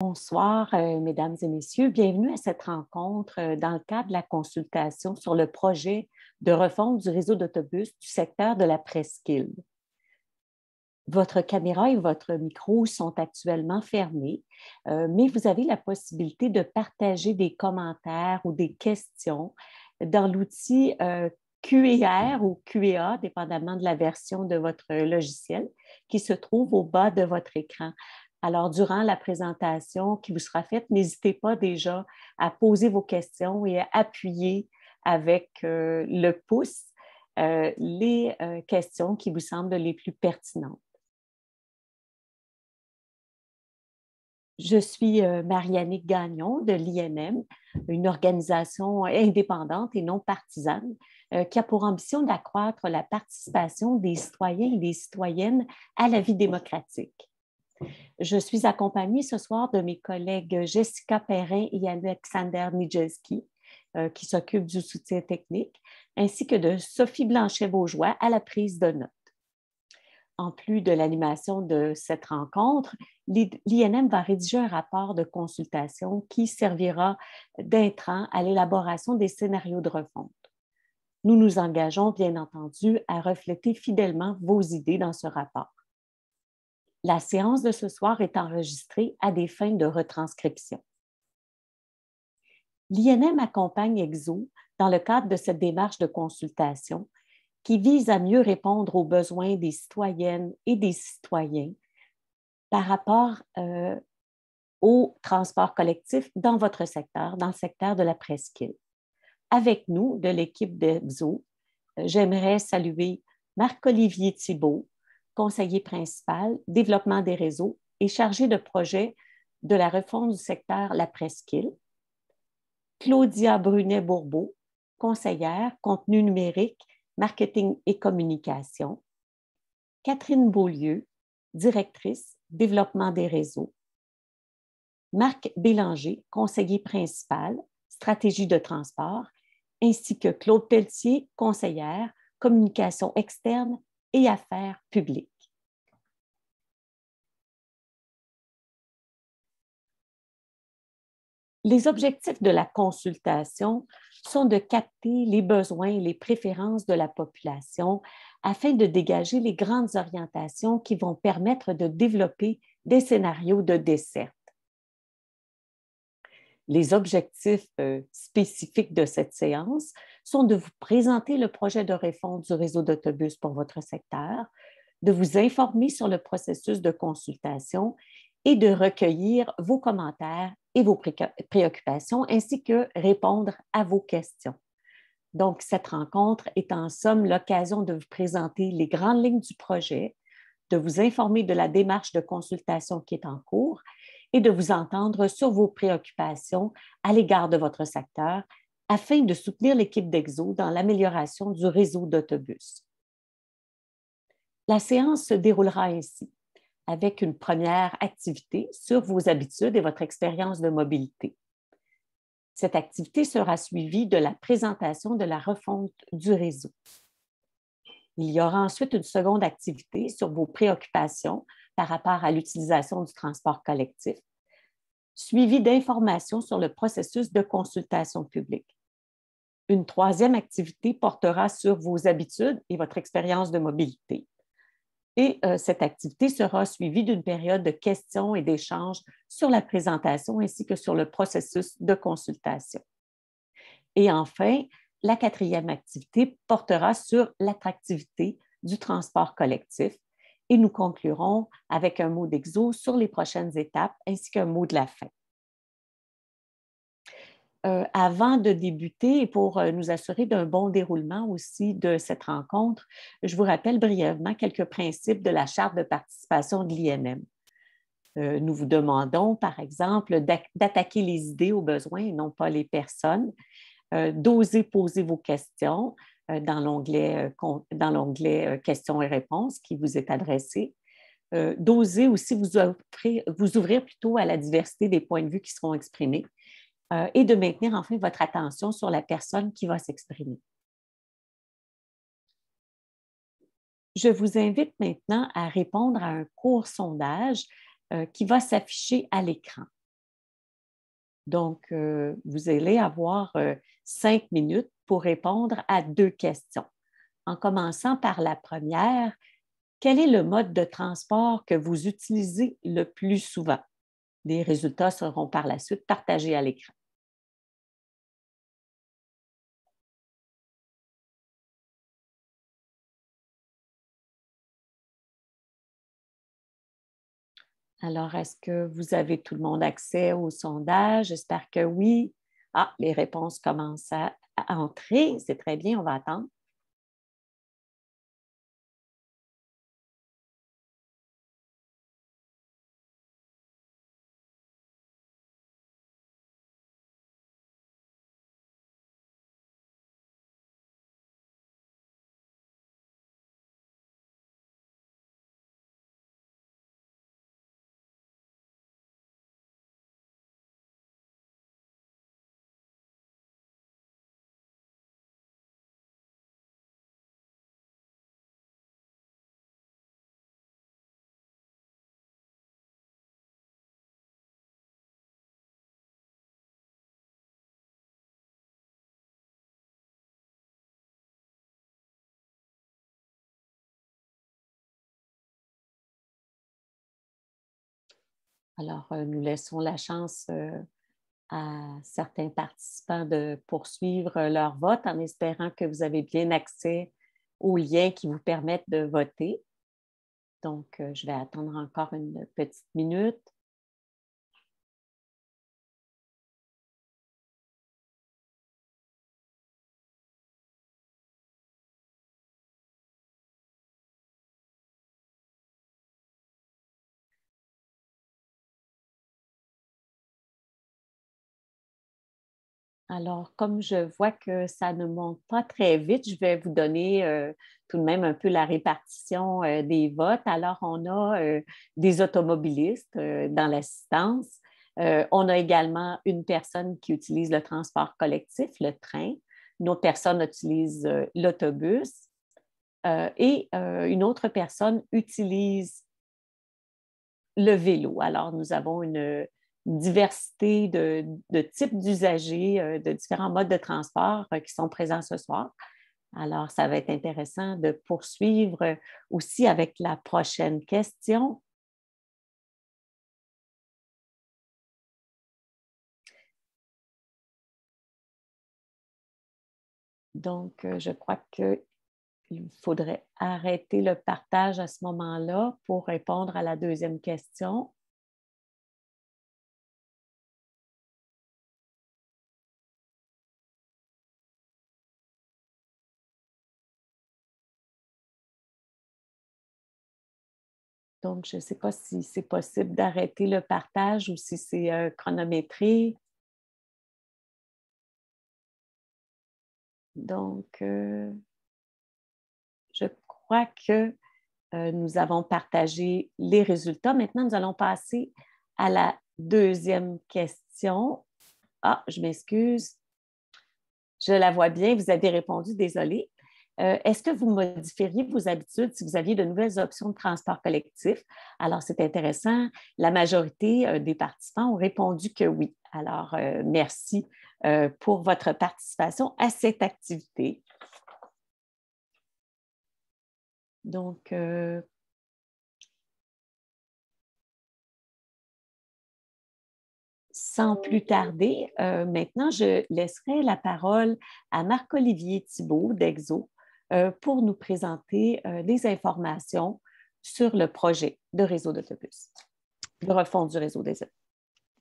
Bonsoir, mesdames et messieurs. Bienvenue à cette rencontre dans le cadre de la consultation sur le projet de refonte du réseau d'autobus du secteur de la presqu'île. Votre caméra et votre micro sont actuellement fermés, mais vous avez la possibilité de partager des commentaires ou des questions dans l'outil Q&R ou Q&A, dépendamment de la version de votre logiciel, qui se trouve au bas de votre écran. Alors, durant la présentation qui vous sera faite, n'hésitez pas déjà à poser vos questions et à appuyer avec le pouce les questions qui vous semblent les plus pertinentes. Je suis Marianne Gagnon de l'INM, une organisation indépendante et non partisane qui a pour ambition d'accroître la participation des citoyens et des citoyennes à la vie démocratique. Je suis accompagnée ce soir de mes collègues Jessica Perrin et Alexander Nijelski, qui s'occupent du soutien technique, ainsi que de Sophie Blanchet-Beaujois à la prise de notes. En plus de l'animation de cette rencontre, l'INM va rédiger un rapport de consultation qui servira d'intrant à l'élaboration des scénarios de refonte. Nous nous engageons, bien entendu, à refléter fidèlement vos idées dans ce rapport. La séance de ce soir est enregistrée à des fins de retranscription. L'INM accompagne EXO dans le cadre de cette démarche de consultation qui vise à mieux répondre aux besoins des citoyennes et des citoyens par rapport au transport collectif dans votre secteur, dans le secteur de la presqu'île. Avec nous, de l'équipe d'EXO, j'aimerais saluer Marc-Olivier Thibault, conseiller principal, développement des réseaux et chargé de projet de la refonte du secteur La Presqu'île. Claudia Brunet-Bourbeau, conseillère, contenu numérique, marketing et communication. Catherine Beaulieu, directrice, développement des réseaux. Marc Bélanger, conseiller principal, stratégie de transport, ainsi que Claude Pelletier, conseillère, communication externe et affaires publiques. Les objectifs de la consultation sont de capter les besoins et les préférences de la population afin de dégager les grandes orientations qui vont permettre de développer des scénarios de desserte. Les objectifs spécifiques de cette séance sont de vous présenter le projet de refonte du réseau d'autobus pour votre secteur, de vous informer sur le processus de consultation et de recueillir vos commentaires et vos préoccupations, ainsi que répondre à vos questions. Donc, cette rencontre est en somme l'occasion de vous présenter les grandes lignes du projet, de vous informer de la démarche de consultation qui est en cours et de vous entendre sur vos préoccupations à l'égard de votre secteur afin de soutenir l'équipe d'EXO dans l'amélioration du réseau d'autobus. La séance se déroulera ainsi, avec une première activité sur vos habitudes et votre expérience de mobilité. Cette activité sera suivie de la présentation de la refonte du réseau. Il y aura ensuite une seconde activité sur vos préoccupations par rapport à l'utilisation du transport collectif, suivie d'informations sur le processus de consultation publique. Une troisième activité portera sur vos habitudes et votre expérience de mobilité. Et cette activité sera suivie d'une période de questions et d'échanges sur la présentation ainsi que sur le processus de consultation. Et enfin, la quatrième activité portera sur l'attractivité du transport collectif et nous conclurons avec un mot d'EXO sur les prochaines étapes ainsi qu'un mot de la fin. Avant de débuter et pour nous assurer d'un bon déroulement aussi de cette rencontre, je vous rappelle brièvement quelques principes de la Charte de participation de l'INM. Nous vous demandons, par exemple, d'attaquer les idées aux besoins et non pas les personnes, d'oser poser vos questions dans l'onglet questions et réponses qui vous est adressé, d'oser aussi vous ouvrir plutôt à la diversité des points de vue qui seront exprimés, et de maintenir enfin votre attention sur la personne qui va s'exprimer. Je vous invite maintenant à répondre à un court sondage qui va s'afficher à l'écran. Donc, vous allez avoir 5 minutes pour répondre à 2 questions. En commençant par la première, quel est le mode de transport que vous utilisez le plus souvent? Les résultats seront par la suite partagés à l'écran. Alors, est-ce que vous avez tout le monde accès au sondage? J'espère que oui. Ah, les réponses commencent à entrer. C'est très bien, on va attendre. Alors, nous laissons la chance à certains participants de poursuivre leur vote en espérant que vous avez bien accès aux liens qui vous permettent de voter. Donc, je vais attendre encore une petite minute. Alors, comme je vois que ça ne monte pas très vite, je vais vous donner tout de même un peu la répartition des votes. Alors, on a des automobilistes dans l'assistance. On a également une personne qui utilise le transport collectif, le train. Une autre personne utilise l'autobus. Et une autre personne utilise le vélo. Alors, nous avons une diversité de types d'usagers, de différents modes de transport qui sont présents ce soir. Alors, ça va être intéressant de poursuivre aussi avec la prochaine question. Donc, je crois qu'il faudrait arrêter le partage à ce moment-là pour répondre à la deuxième question. Donc, je ne sais pas si c'est possible d'arrêter le partage ou si c'est chronométré. Donc, je crois que nous avons partagé les résultats. Maintenant, nous allons passer à la deuxième question. Ah, je m'excuse. Je la vois bien. Vous avez répondu, désolée. Est-ce que vous modifieriez vos habitudes si vous aviez de nouvelles options de transport collectif? Alors, c'est intéressant. La majorité des participants ont répondu que oui. Alors, merci pour votre participation à cette activité. Donc, sans plus tarder, maintenant, je laisserai la parole à Marc-Olivier Thibault d'Exo pour nous présenter des informations sur le projet de réseau d'autobus, de refonte du réseau des autobus.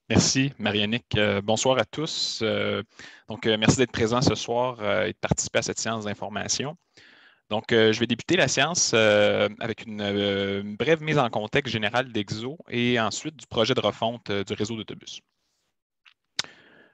Merci, Mariannick. Bonsoir à tous. Merci d'être présent ce soir et de participer à cette séance d'information. Donc, je vais débuter la séance avec une brève mise en contexte générale d'Exo et ensuite du projet de refonte du réseau d'autobus.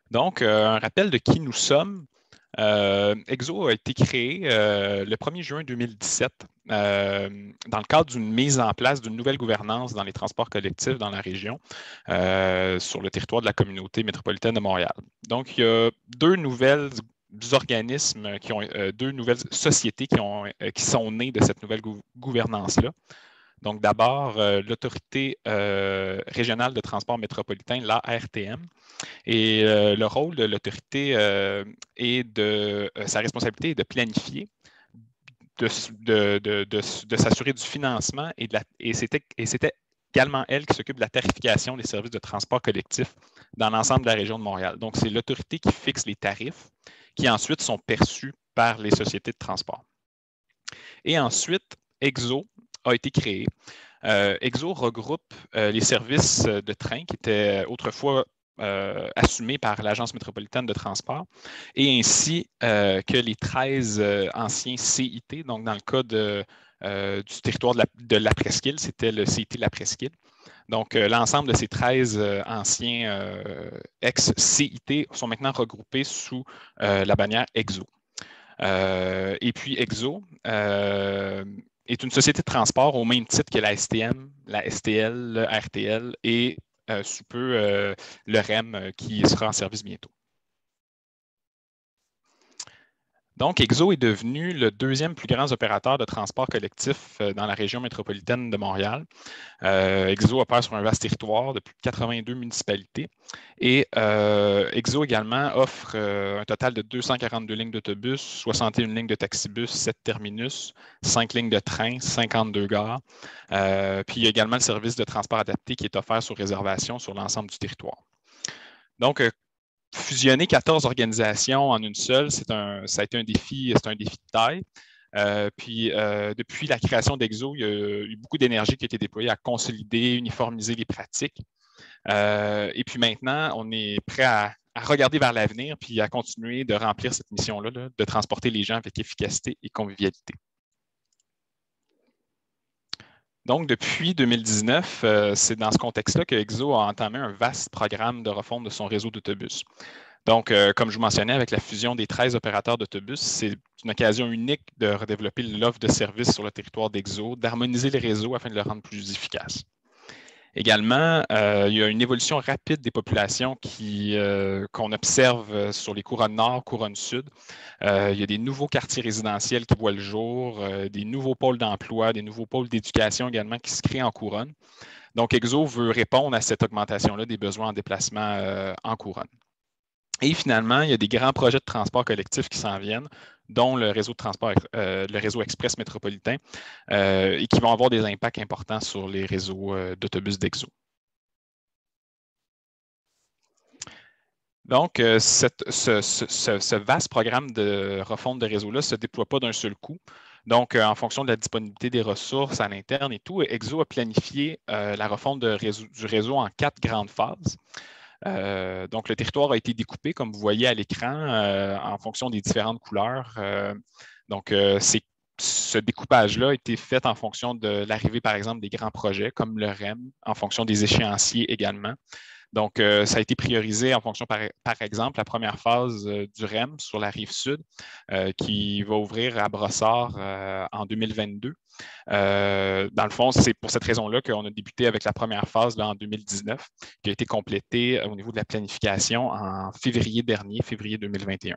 Donc, un rappel de qui nous sommes. Exo a été créé le 1er juin 2017 dans le cadre d'une mise en place d'une nouvelle gouvernance dans les transports collectifs dans la région sur le territoire de la communauté métropolitaine de Montréal. Donc, il y a deux nouvelles organismes, deux nouvelles sociétés qui sont nées de cette nouvelle gouvernance-là. Donc, d'abord, l'Autorité régionale de transport métropolitain, l'ARTM. Et le rôle de l'autorité sa responsabilité est de planifier, de s'assurer du financement et c'était également elle qui s'occupe de la tarification des services de transport collectif dans l'ensemble de la région de Montréal. Donc, c'est l'autorité qui fixe les tarifs qui ensuite sont perçus par les sociétés de transport. Et ensuite, EXO a été créé. EXO regroupe les services de train qui étaient autrefois assumés par l'Agence métropolitaine de transport et ainsi que les 13 anciens CIT. Donc, dans le cas du territoire de la Presqu'île, c'était le CIT de la Presqu'île. Donc, l'ensemble de ces 13 anciens ex-CIT sont maintenant regroupés sous la bannière EXO. Et puis, EXO est une société de transport au même titre que la STM, la STL, le RTL et sous peu le REM qui sera en service bientôt. Donc, EXO est devenu le deuxième plus grand opérateur de transport collectif dans la région métropolitaine de Montréal. EXO opère sur un vaste territoire de plus de 82 municipalités et EXO également offre un total de 242 lignes d'autobus, 61 lignes de taxibus, 7 terminus, 5 lignes de train, 52 gares. Puis il y a également le service de transport adapté qui est offert sur réservation sur l'ensemble du territoire. Donc, fusionner 14 organisations en une seule, ça a été un défi de taille. Depuis la création d'EXO, il y a eu beaucoup d'énergie qui a été déployée à consolider, uniformiser les pratiques. Et puis maintenant, on est prêt à regarder vers l'avenir puis à continuer de remplir cette mission-là, de transporter les gens avec efficacité et convivialité. Donc, depuis 2019, c'est dans ce contexte-là que EXO a entamé un vaste programme de refonte de son réseau d'autobus. Donc, comme je vous mentionnais, avec la fusion des 13 opérateurs d'autobus, c'est une occasion unique de redévelopper l'offre de services sur le territoire d'EXO, d'harmoniser les réseaux afin de le rendre plus efficace. Également, il y a une évolution rapide des populations qu'on observe sur les couronnes nord, couronnes sud. Il y a des nouveaux quartiers résidentiels qui voient le jour, des nouveaux pôles d'emploi, des nouveaux pôles d'éducation également qui se créent en couronne. Donc, EXO veut répondre à cette augmentation-là des besoins en déplacement en couronne. Et finalement, il y a des grands projets de transport collectif qui s'en viennent, dont le réseau de transport, le réseau express métropolitain, et qui vont avoir des impacts importants sur les réseaux d'autobus d'EXO. Donc, ce vaste programme de refonte de réseau-là ne se déploie pas d'un seul coup. Donc, en fonction de la disponibilité des ressources à l'interne et tout, EXO a planifié la refonte du réseau en 4 grandes phases. Donc, le territoire a été découpé, comme vous voyez à l'écran, en fonction des différentes couleurs. Donc, ce découpage-là a été fait en fonction de l'arrivée, par exemple, des grands projets, comme le REM, en fonction des échéanciers également. Donc, ça a été priorisé en fonction, par exemple, la première phase du REM sur la rive sud, qui va ouvrir à Brossard en 2022. Dans le fond, c'est pour cette raison-là qu'on a débuté avec la première phase là, en 2019, qui a été complétée au niveau de la planification en février dernier, février 2021.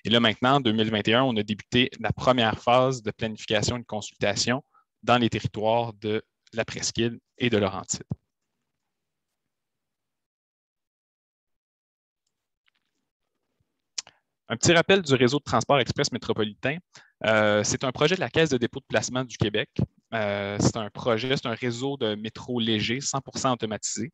Et là, maintenant, en 2021, on a débuté la première phase de planification et de consultation dans les territoires de la Presqu'île et de Laurentides. Un petit rappel du réseau de transport express métropolitain. C'est un projet de la Caisse de dépôt de placement du Québec. C'est un réseau de métro léger, 100% automatisé.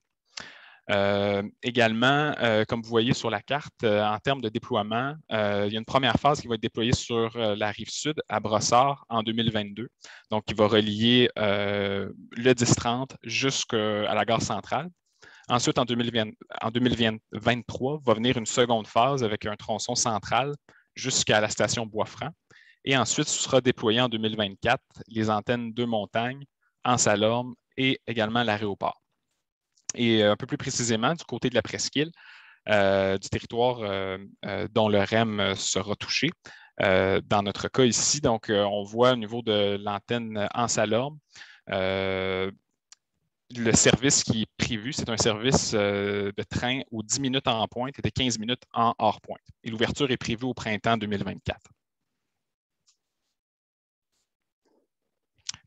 Également, comme vous voyez sur la carte, en termes de déploiement, il y a une première phase qui va être déployée sur la rive sud à Brossard en 2022, donc qui va relier le 1030 jusqu'à la gare centrale. Ensuite, en 2023, va venir une seconde phase avec un tronçon central jusqu'à la station Bois-Franc. Et ensuite, ce sera déployé en 2024 les antennes de montagne, Anse-à-l'Orme et également l'aéroport. Et un peu plus précisément, du côté de la Presqu'île, du territoire dont le REM sera touché, dans notre cas ici, donc on voit au niveau de l'antenne Anse-à-l'Orme, le service qui est prévu, c'est un service de train aux 10 minutes en pointe et de 15 minutes en hors pointe. Et l'ouverture est prévue au printemps 2024.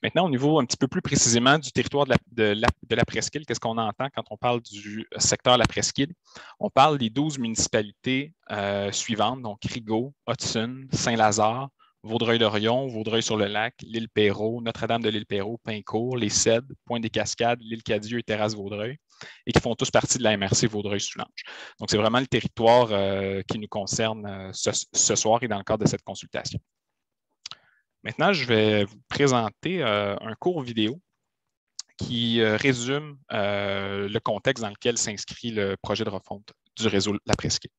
Maintenant, au niveau un petit peu plus précisément du territoire de la presqu'île, qu'est-ce qu'on entend quand on parle du secteur de la presqu'île? On parle des 12 municipalités suivantes, donc Rigaud, Hudson, Saint-Lazare, Vaudreuil-Dorion, Vaudreuil-sur-le-Lac, l'Île-Perrot, Notre-Dame de l'Île-Perrot, Pincourt, Les Cèdres, Pointe-des-Cascades, l'Île-Cadieux et Terrasse-Vaudreuil, et qui font tous partie de la MRC Vaudreuil-Soulanges. Donc, c'est vraiment le territoire qui nous concerne ce soir et dans le cadre de cette consultation. Maintenant, je vais vous présenter un court vidéo qui résume le contexte dans lequel s'inscrit le projet de refonte du réseau La Presqu'île.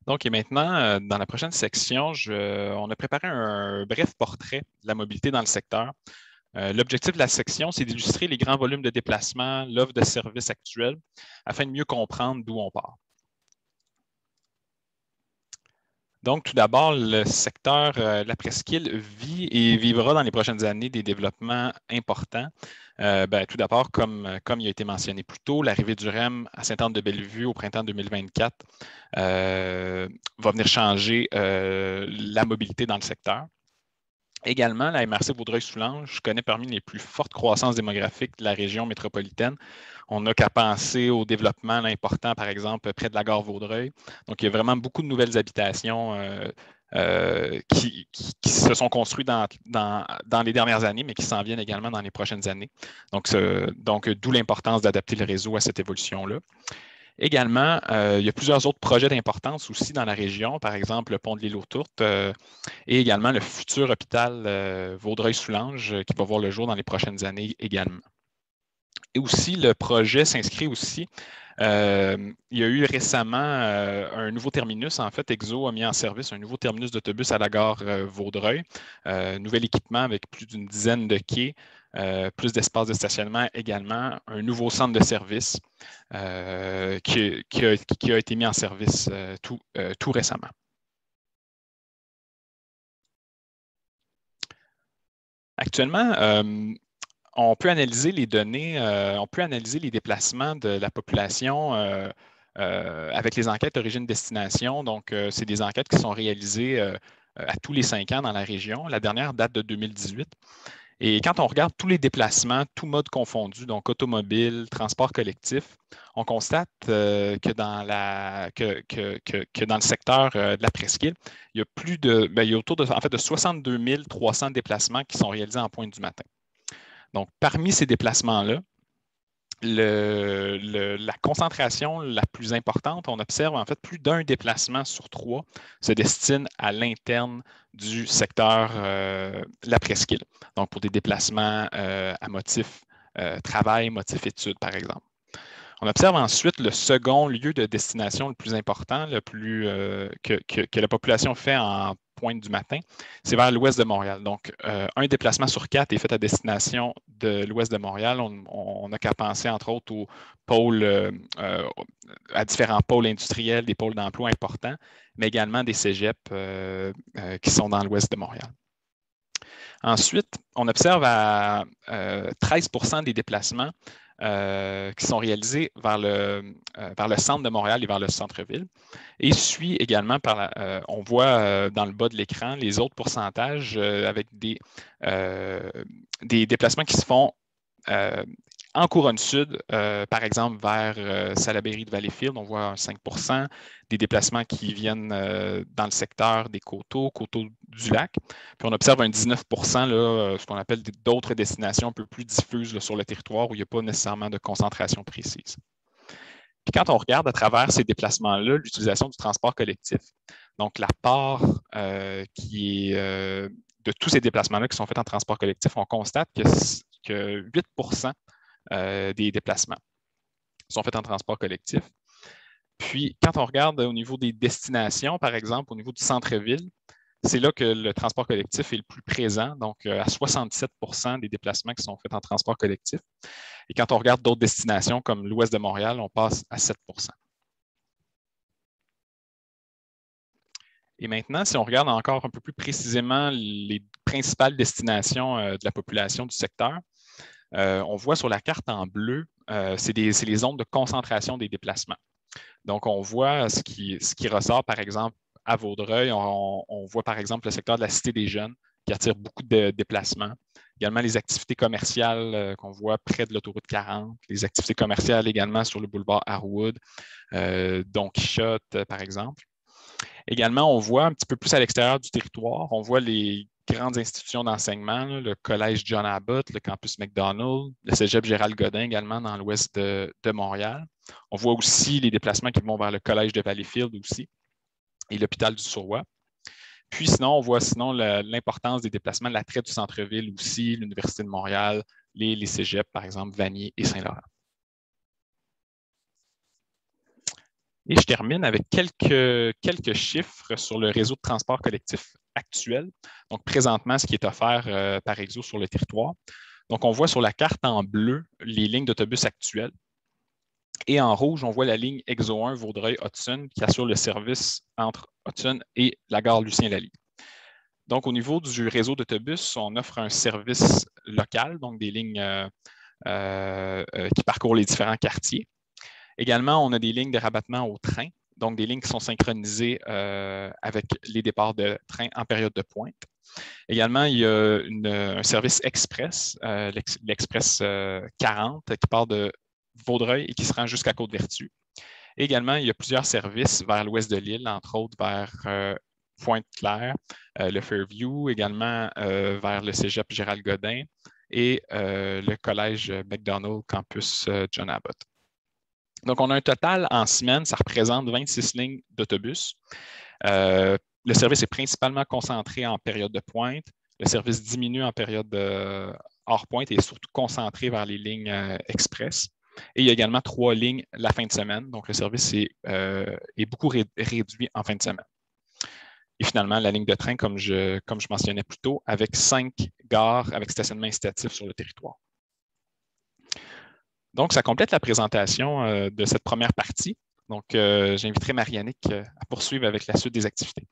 Donc, et maintenant, dans la prochaine section, on a préparé un bref portrait de la mobilité dans le secteur. L'objectif de la section, c'est d'illustrer les grands volumes de déplacement, l'offre de services actuelle, afin de mieux comprendre d'où on part. Donc, tout d'abord, le secteur de la presqu'île vit et vivra dans les prochaines années des développements importants. Tout d'abord, comme il a été mentionné plus tôt, l'arrivée du REM à Sainte-Anne-de-Bellevue au printemps 2024 va venir changer la mobilité dans le secteur. Également, la MRC Vaudreuil-Soulanges connaît parmi les plus fortes croissances démographiques de la région métropolitaine. On n'a qu'à penser au développement important, par exemple, près de la gare Vaudreuil. Donc, il y a vraiment beaucoup de nouvelles habitations qui se sont construites dans les dernières années, mais qui s'en viennent également dans les prochaines années. Donc d'où l'importance d'adapter le réseau à cette évolution-là. Également, il y a plusieurs autres projets d'importance aussi dans la région, par exemple le pont de l'île aux Tourtes et également le futur hôpital Vaudreuil-Soulanges qui va voir le jour dans les prochaines années également. Et aussi, le projet s'inscrit aussi. Il y a eu récemment un nouveau terminus. En fait, EXO a mis en service un nouveau terminus d'autobus à la gare Vaudreuil. Nouvel équipement avec plus d'une dizaine de quais, plus d'espace de stationnement également, un nouveau centre de service qui a été mis en service tout récemment. Actuellement, on peut analyser les données, on peut analyser les déplacements de la population avec les enquêtes origine-destination. Donc, c'est des enquêtes qui sont réalisées à tous les 5 ans dans la région. La dernière date de 2018. Et quand on regarde tous les déplacements, tous modes confondus, donc automobile, transport collectif, on constate que dans le secteur de la presqu'île, il y a il y a autour de 62 300 déplacements qui sont réalisés en pointe du matin. Donc, parmi ces déplacements-là, la concentration la plus importante, on observe en fait plus d'un déplacement sur 3 se destine à l'interne du secteur la presqu'île. Donc, pour des déplacements à motif travail, motif, études, par exemple. On observe ensuite le second lieu de destination le plus important, que la population fait en pointe du matin, c'est vers l'ouest de Montréal. Donc, un déplacement sur 4 est fait à destination de l'ouest de Montréal. On n'a qu'à penser, entre autres, aux pôles, à différents pôles industriels, des pôles d'emploi importants, mais également des cégeps qui sont dans l'ouest de Montréal. Ensuite, on observe à 13 des déplacements qui sont réalisés vers le centre de Montréal et vers le centre-ville. Et suit également on voit dans le bas de l'écran les autres pourcentages avec des déplacements qui se font en couronne sud, par exemple vers Salaberry de Valleyfield, on voit un 5 des déplacements qui viennent dans le secteur des coteaux du lac. Puis on observe un 19 là, ce qu'on appelle d'autres destinations un peu plus diffuses là, sur le territoire où il n'y a pas nécessairement de concentration précise. Puis quand on regarde à travers ces déplacements-là, l'utilisation du transport collectif, donc la part qui est de tous ces déplacements-là qui sont faits en transport collectif, on constate que 8 des déplacements sont faits en transport collectif. Puis, quand on regarde au niveau des destinations, par exemple, au niveau du centre-ville, c'est là que le transport collectif est le plus présent, donc à 67 des déplacements qui sont faits en transport collectif. Et quand on regarde d'autres destinations comme l'ouest de Montréal, on passe à 7 Et maintenant, si on regarde encore un peu plus précisément les principales destinations de la population du secteur, on voit sur la carte en bleu, c'est les zones de concentration des déplacements. Donc, on voit ce qui ressort, par exemple, à Vaudreuil. On voit, par exemple, le secteur de la Cité des Jeunes qui attire beaucoup de déplacements. Également, les activités commerciales qu'on voit près de l'autoroute 40, les activités commerciales également sur le boulevard Harwood, Don Quichotte, par exemple. Également, on voit un petit peu plus à l'extérieur du territoire, on voit les grandes institutions d'enseignement, le collège John Abbott, le campus McDonald, le cégep Gérald Godin également dans l'ouest de Montréal. On voit aussi les déplacements qui vont vers le collège de Valleyfield aussi et l'hôpital du Surroi. Puis sinon, on voit l'importance des déplacements de l'attrait du centre-ville aussi, l'Université de Montréal, les cégeps, par exemple, Vanier et Saint-Laurent. Et je termine avec quelques chiffres sur le réseau de transport collectif actuel. Donc, présentement, ce qui est offert par Exo sur le territoire. Donc, on voit sur la carte en bleu les lignes d'autobus actuelles. Et en rouge, on voit la ligne Exo 1 Vaudreuil-Hudson qui assure le service entre Hudson et la gare Lucien-Lally. Donc, au niveau du réseau d'autobus, on offre un service local, donc des lignes qui parcourent les différents quartiers. Également, on a des lignes de rabattement au train, donc des lignes qui sont synchronisées avec les départs de train en période de pointe. Également, il y a un service express, l'Express 40, qui part de Vaudreuil et qui se rend jusqu'à Côte-Vertu. Également, il y a plusieurs services vers l'ouest de l'île, entre autres vers Pointe-Claire, le Fairview, également vers le cégep Gérald Godin et le collège McDonald Campus John Abbott. Donc, on a un total en semaine, ça représente 26 lignes d'autobus. Le service est principalement concentré en période de pointe. Le service diminue en période hors pointe et est surtout concentré vers les lignes express. Et il y a également 3 lignes la fin de semaine. Donc, le service est beaucoup réduit en fin de semaine. Et finalement, la ligne de train, comme je mentionnais plus tôt, avec 5 gares avec stationnement incitatif sur le territoire. Donc, ça complète la présentation de cette première partie. Donc, j'inviterai Marie-Annick à poursuivre avec la suite des activités.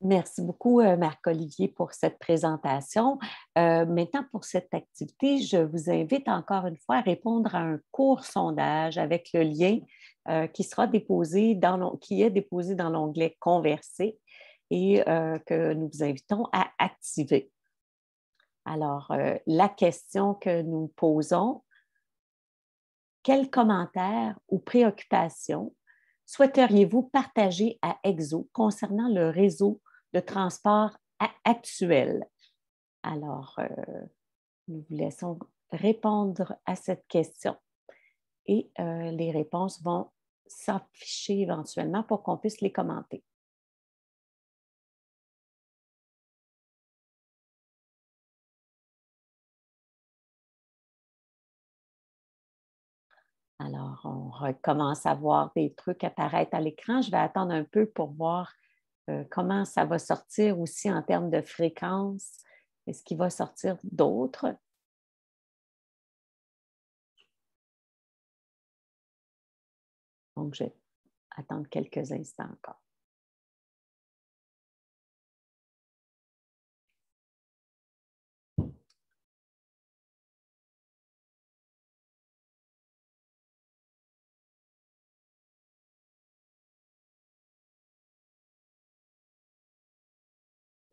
Merci beaucoup, Marc-Olivier, pour cette présentation. Maintenant, pour cette activité, je vous invite encore une fois à répondre à un court sondage avec le lien qui est déposé dans l'onglet Converser et que nous vous invitons à activer. Alors, la question que nous posons: quels commentaires ou préoccupations souhaiteriez-vous partager à Exo concernant le réseau de transport actuel? Alors, nous vous laissons répondre à cette question et les réponses vont s'afficher éventuellement pour qu'on puisse les commenter. Alors, on recommence à voir des trucs apparaître à l'écran. Je vais attendre un peu pour voir comment ça va sortir aussi en termes de fréquence. Est-ce qu'il va sortir d'autres? Donc, je vais attendre quelques instants encore.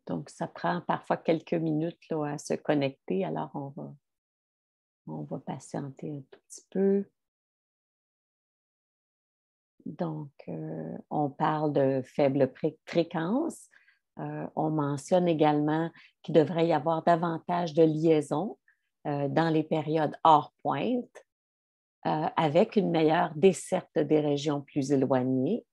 Donc, ça prend parfois quelques minutes là, à se connecter. Alors, on va patienter un tout petit peu. Donc, on parle de faible fréquence. On mentionne également qu'il devrait y avoir davantage de liaisons dans les périodes hors pointe, avec une meilleure desserte des régions plus éloignées.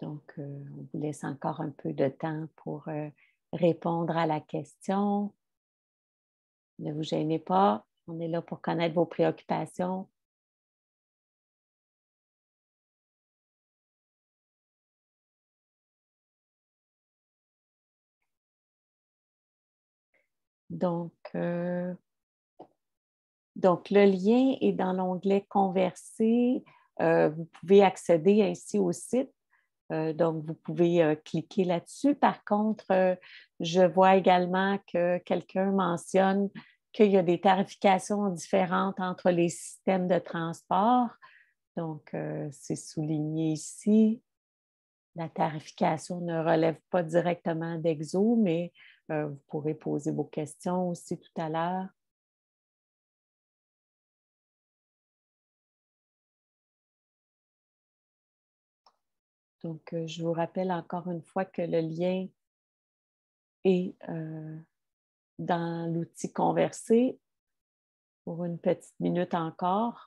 Donc, on vous laisse encore un peu de temps pour répondre à la question. Ne vous gênez pas, on est là pour connaître vos préoccupations. Donc, le lien est dans l'onglet Converser. Vous pouvez accéder ainsi au site. Donc, vous pouvez cliquer là-dessus. Par contre, je vois également que quelqu'un mentionne qu'il y a des tarifications différentes entre les systèmes de transport. Donc, c'est souligné ici. La tarification ne relève pas directement d'Exo, mais vous pourrez poser vos questions aussi tout à l'heure. Donc, je vous rappelle encore une fois que le lien est dans l'outil Converser pour une petite minute encore.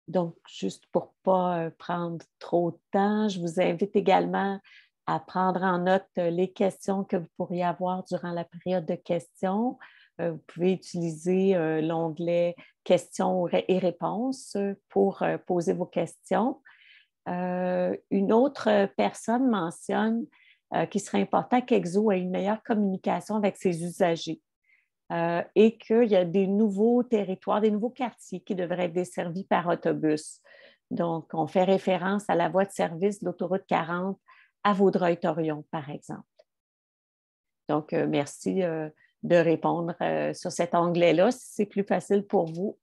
Donc, juste pour ne pas prendre trop de temps, je vous invite également à prendre en note les questions que vous pourriez avoir durant la période de questions. Vous pouvez utiliser l'onglet questions et réponses pour poser vos questions. Une autre personne mentionne qu'il serait important qu'Exo ait une meilleure communication avec ses usagers. Et qu'il y a des nouveaux territoires, des nouveaux quartiers qui devraient être desservis par autobus. Donc, on fait référence à la voie de service de l'autoroute 40 à Vaudreuil-Torion, par exemple. Donc, merci de répondre sur cet onglet-là, si c'est plus facile pour vous.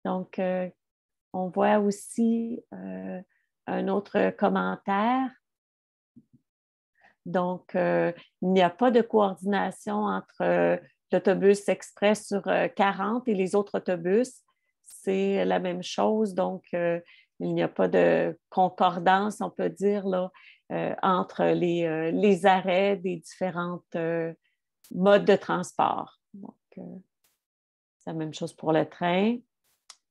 Donc, on voit aussi un autre commentaire. Donc, il n'y a pas de coordination entre l'autobus express sur 40 et les autres autobus. C'est la même chose. Donc, il n'y a pas de concordance, on peut dire, là, entre les arrêts des différentes modes de transport. Donc, c'est la même chose pour le train.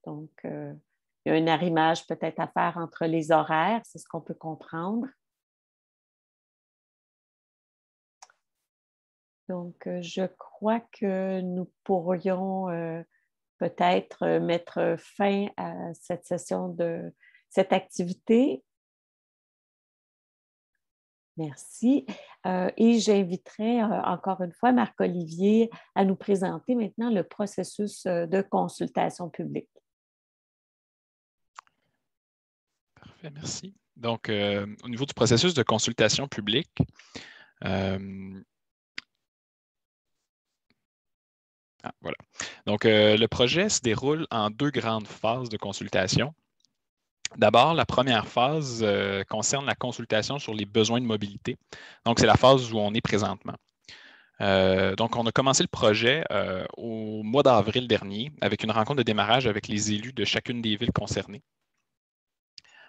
Donc, il y a un arrimage peut-être à faire entre les horaires, c'est ce qu'on peut comprendre. Donc, je crois que nous pourrions peut-être mettre fin à cette session de cette activité. Merci. Et j'inviterai encore une fois Marc-Olivier à nous présenter maintenant le processus de consultation publique. Parfait, merci. Donc, au niveau du processus de consultation publique, voilà. Donc, le projet se déroule en deux grandes phases de consultation. D'abord, la première phase concerne la consultation sur les besoins de mobilité. Donc, c'est la phase où on est présentement. Donc, on a commencé le projet au mois d'avril dernier avec une rencontre de démarrage avec les élus de chacune des villes concernées.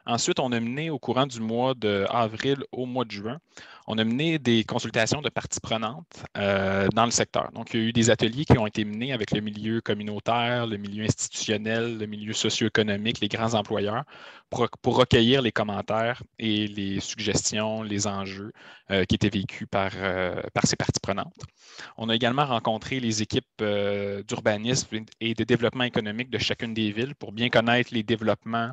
Ensuite, on a mené au courant du mois d'avril au mois de juin, on a mené des consultations de parties prenantes dans le secteur. Donc, il y a eu des ateliers qui ont été menés avec le milieu communautaire, le milieu institutionnel, le milieu socio-économique, les grands employeurs, pour recueillir les commentaires et les suggestions, les enjeux qui étaient vécus par ces parties prenantes. On a également rencontré les équipes d'urbanisme et de développement économique de chacune des villes pour bien connaître les développements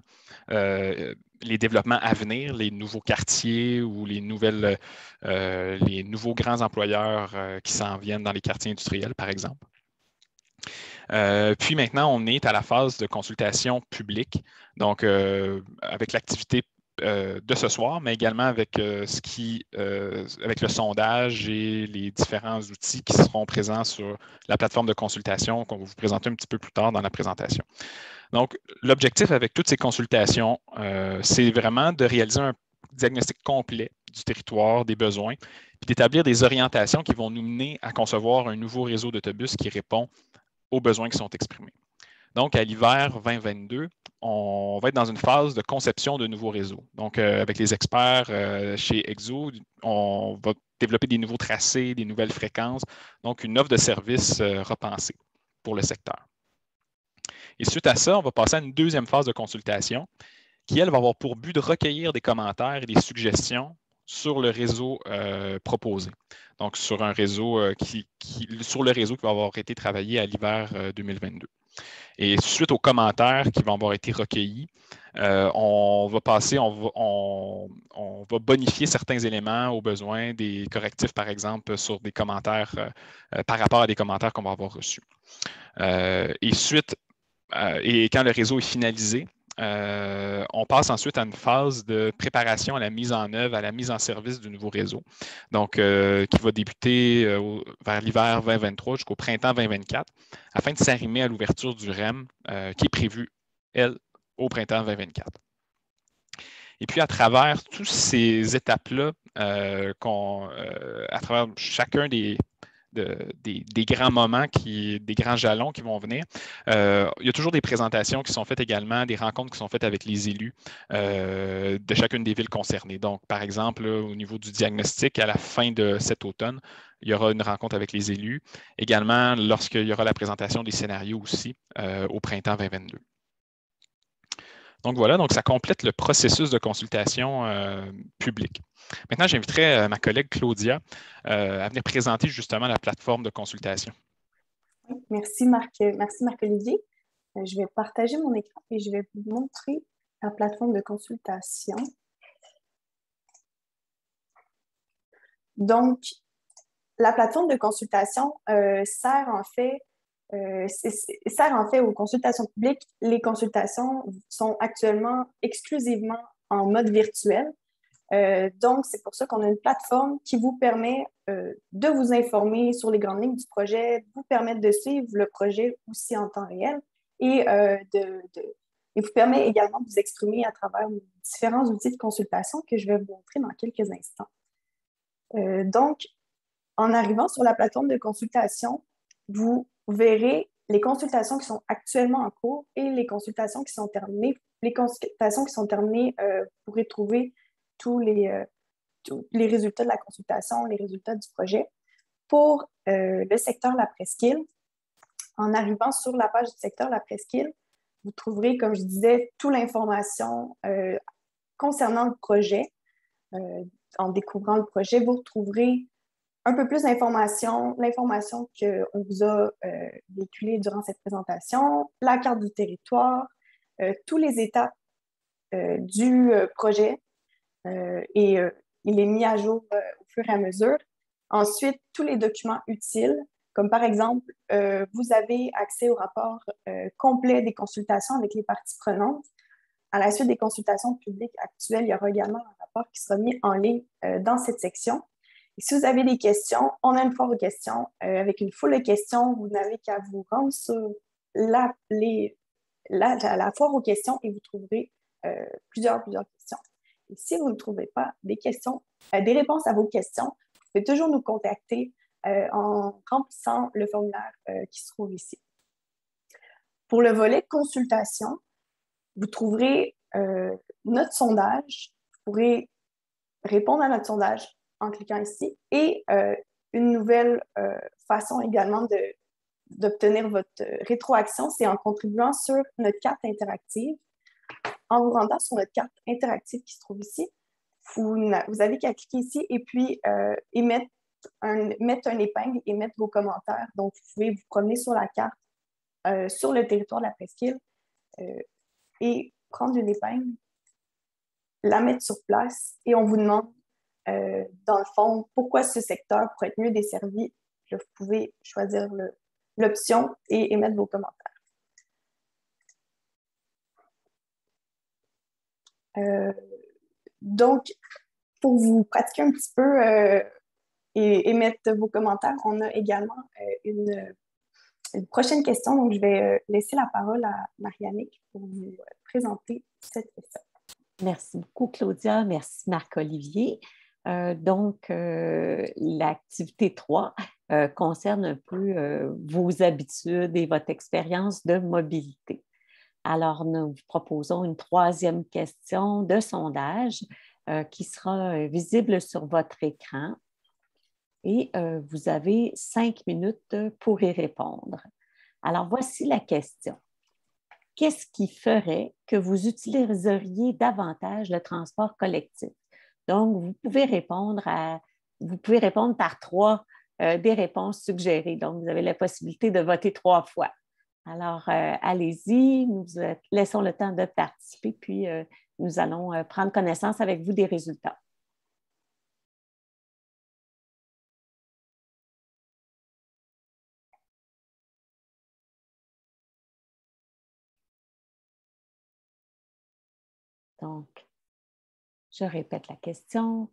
à venir, les nouveaux quartiers ou les nouveaux grands employeurs qui s'en viennent dans les quartiers industriels, par exemple. Puis maintenant, on est à la phase de consultation publique, donc avec l'activité de ce soir, mais également avec, avec le sondage et les différents outils qui seront présents sur la plateforme de consultation qu'on va vous présenter un petit peu plus tard dans la présentation. Donc, l'objectif avec toutes ces consultations, c'est vraiment de réaliser un diagnostic complet du territoire, des besoins, puis d'établir des orientations qui vont nous mener à concevoir un nouveau réseau d'autobus qui répond aux besoins qui sont exprimés. Donc, à l'hiver 2022, on va être dans une phase de conception de nouveaux réseaux. Donc, avec les experts chez EXO, on va développer des nouveaux tracés, des nouvelles fréquences, donc une offre de service repensée pour le secteur. Et suite à ça, on va passer à une deuxième phase de consultation qui, elle, va avoir pour but de recueillir des commentaires et des suggestions sur le réseau proposé. Donc, sur un réseau sur le réseau qui va avoir été travaillé à l'hiver 2022. Et suite aux commentaires qui vont avoir été recueillis, on va bonifier certains éléments aux besoins des correctifs, par exemple, sur des commentaires par rapport à des commentaires qu'on va avoir reçus. Et quand le réseau est finalisé, on passe ensuite à une phase de préparation à la mise en œuvre, à la mise en service du nouveau réseau, donc qui va débuter vers l'hiver 2023 jusqu'au printemps 2024, afin de s'arrimer à l'ouverture du REM qui est prévue, elle, au printemps 2024. Et puis, à travers toutes ces étapes-là, à travers chacun des grands moments, des grands jalons qui vont venir. Il y a toujours des présentations qui sont faites également, des rencontres qui sont faites avec les élus de chacune des villes concernées. Donc, par exemple, là, au niveau du diagnostic, à la fin de cet automne, il y aura une rencontre avec les élus. Également, lorsqu'il y aura la présentation des scénarios aussi au printemps 2022. Donc voilà, donc ça complète le processus de consultation publique. Maintenant, j'inviterai ma collègue Claudia à venir présenter justement la plateforme de consultation. Merci Marc-Olivier. Je vais partager mon écran et je vais vous montrer la plateforme de consultation. Donc, la plateforme de consultation sert en fait aux consultations publiques. Les consultations sont actuellement exclusivement en mode virtuel. Donc, c'est pour ça qu'on a une plateforme qui vous permet de vous informer sur les grandes lignes du projet, vous permettre de suivre le projet aussi en temps réel et vous permet également de vous exprimer à travers différents outils de consultation que je vais vous montrer dans quelques instants. Donc, en arrivant sur la plateforme de consultation, vous verrez les consultations qui sont actuellement en cours et les consultations qui sont terminées. Les consultations qui sont terminées, vous pourrez trouver tous les résultats de la consultation, les résultats du projet. Pour le secteur La Presqu'île, en arrivant sur la page du secteur La Presqu'île, vous trouverez, comme je disais, toute l'information concernant le projet. En découvrant le projet, vous retrouverez un peu plus d'informations, l'information qu'on vous a véhiculée durant cette présentation, la carte du territoire, toutes les étapes du projet et il est mis à jour au fur et à mesure. Ensuite, tous les documents utiles, comme par exemple, vous avez accès au rapport complet des consultations avec les parties prenantes. À la suite des consultations publiques actuelles, il y aura également un rapport qui sera mis en ligne dans cette section. Et si vous avez des questions, on a une foire aux questions. Avec une foule de questions, vous n'avez qu'à vous rendre sur la foire aux questions et vous trouverez plusieurs questions. Et si vous ne trouvez pas des réponses à vos questions, vous pouvez toujours nous contacter en remplissant le formulaire qui se trouve ici. Pour le volet consultation, vous trouverez notre sondage. Vous pourrez répondre à notre sondage en cliquant ici et une nouvelle façon également d'obtenir votre rétroaction, c'est en contribuant sur notre carte interactive. En vous rendant sur notre carte interactive qui se trouve ici, vous avez qu'à cliquer ici et puis mettre un épingle et mettre vos commentaires. Donc, vous pouvez vous promener sur la carte, sur le territoire de la presqu'île et prendre une épingle, la mettre sur place et on vous demande, dans le fond, pourquoi ce secteur pourrait être mieux desservi. Là, vous pouvez choisir l'option et émettre vos commentaires. Donc, pour vous pratiquer un petit peu et émettre vos commentaires, on a également une prochaine question. Donc, je vais laisser la parole à Marie-Annick pour vous présenter cette question. Merci beaucoup, Claudia. Merci, Marc-Olivier. L'activité 3 concerne un peu vos habitudes et votre expérience de mobilité. Alors, nous vous proposons une troisième question de sondage qui sera visible sur votre écran et vous avez 5 minutes pour y répondre. Alors, voici la question. Qu'est-ce qui ferait que vous utiliseriez davantage le transport collectif? Donc, vous pouvez répondre par 3 des réponses suggérées. Donc, vous avez la possibilité de voter 3 fois. Alors, allez-y, nous laissons le temps de participer, puis nous allons prendre connaissance avec vous des résultats. Donc, je répète la question.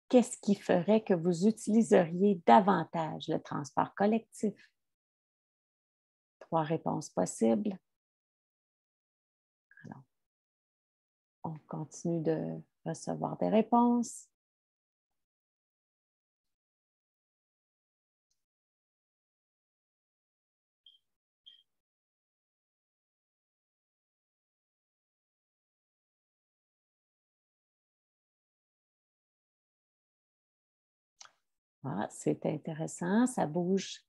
Qu'est-ce qui ferait que vous utiliseriez davantage le transport collectif? 3 réponses possibles. Alors, on continue de recevoir des réponses. Ah, c'est intéressant, ça bouge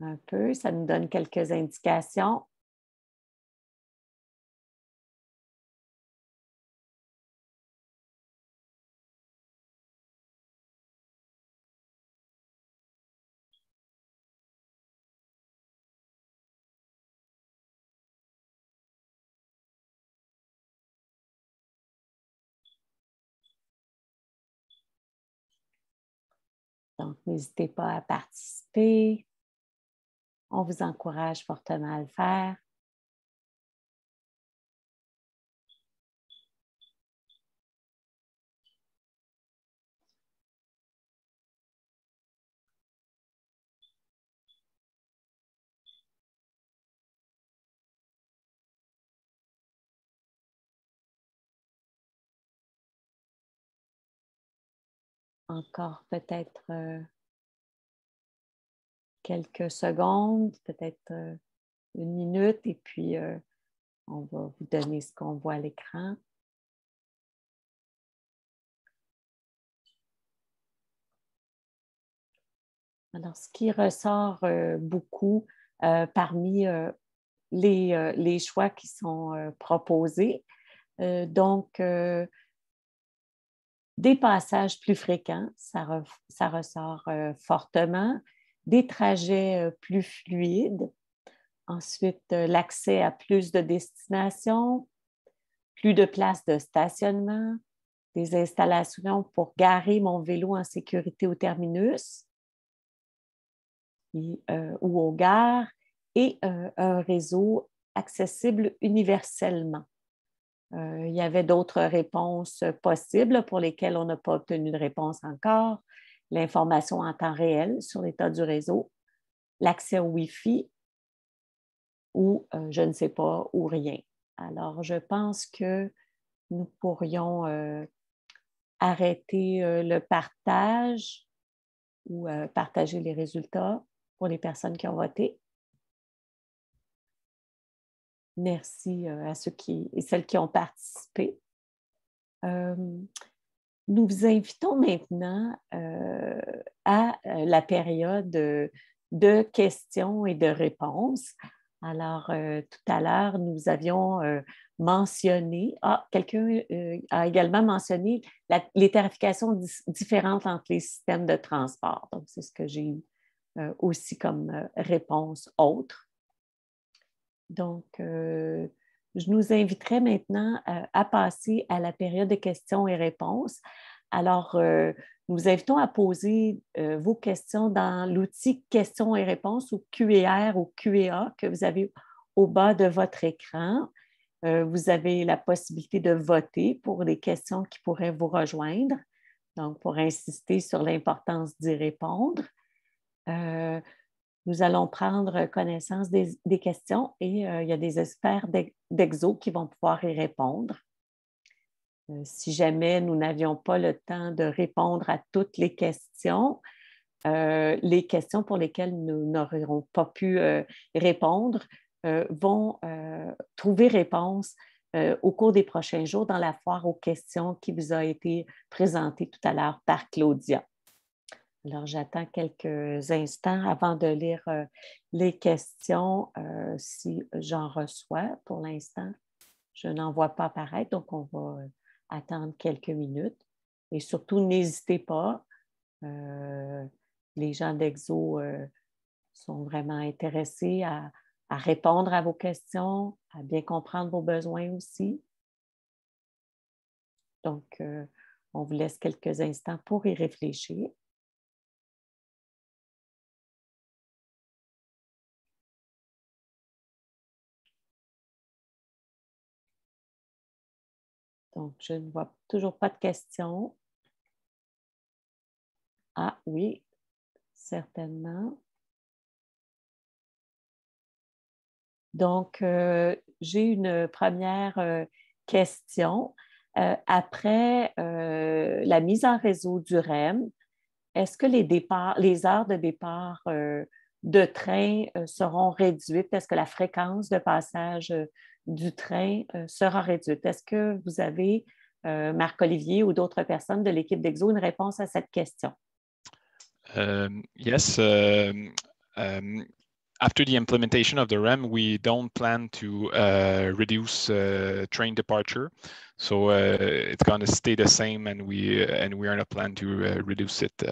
un peu, ça nous donne quelques indications. Donc, n'hésitez pas à participer. On vous encourage fortement à le faire. Encore peut-être quelques secondes, peut-être 1 minute, et puis on va vous donner ce qu'on voit à l'écran. Alors, ce qui ressort beaucoup parmi les choix qui sont proposés, des passages plus fréquents, ça ressort fortement, des trajets plus fluides, ensuite l'accès à plus de destinations, plus de places de stationnement, des installations pour garer mon vélo en sécurité au terminus ou aux gares et un réseau accessible universellement. Il y avait d'autres réponses possibles pour lesquelles on n'a pas obtenu de réponse encore. L'information en temps réel sur l'état du réseau, l'accès au Wi-Fi ou je ne sais pas, ou rien. Alors, je pense que nous pourrions arrêter le partage ou partager les résultats pour les personnes qui ont voté. Merci à ceux et celles qui ont participé. Nous vous invitons maintenant à la période de questions et de réponses. Alors, tout à l'heure, nous avions mentionné, quelqu'un a également mentionné les tarifications différentes entre les systèmes de transport. Donc, c'est ce que j'ai eu aussi comme réponse autre. Donc, je nous inviterai maintenant à passer à la période de questions et réponses. Alors, nous vous invitons à poser vos questions dans l'outil questions et réponses ou QER ou QEA que vous avez au bas de votre écran. Vous avez la possibilité de voter pour les questions qui pourraient vous rejoindre, donc pour insister sur l'importance d'y répondre. Nous allons prendre connaissance des questions et il y a des experts d'Exo qui vont pouvoir y répondre. Si jamais nous n'avions pas le temps de répondre à toutes les questions pour lesquelles nous n'aurons pas pu répondre vont trouver réponse au cours des prochains jours dans la foire aux questions qui vous a été présentée tout à l'heure par Claudia. Alors, j'attends quelques instants avant de lire les questions si j'en reçois. Pour l'instant, je n'en vois pas apparaître, donc on va attendre quelques minutes. Et surtout, n'hésitez pas. Les gens d'Exo sont vraiment intéressés à répondre à vos questions, à bien comprendre vos besoins aussi. Donc, on vous laisse quelques instants pour y réfléchir. Donc, je ne vois toujours pas de questions. Ah oui, certainement. Donc, j'ai une première question. Après la mise en réseau du REM, est-ce que les heures de départ de train seront réduites? Est-ce que la fréquence de passage du train sera réduite? Est-ce que vous avez, Marc-Olivier ou d'autres personnes de l'équipe d'Exo, une réponse à cette question? Yes. After the implementation of the REM, we don't plan to reduce train departure. So it's going to stay the same, and we are not plan to reduce it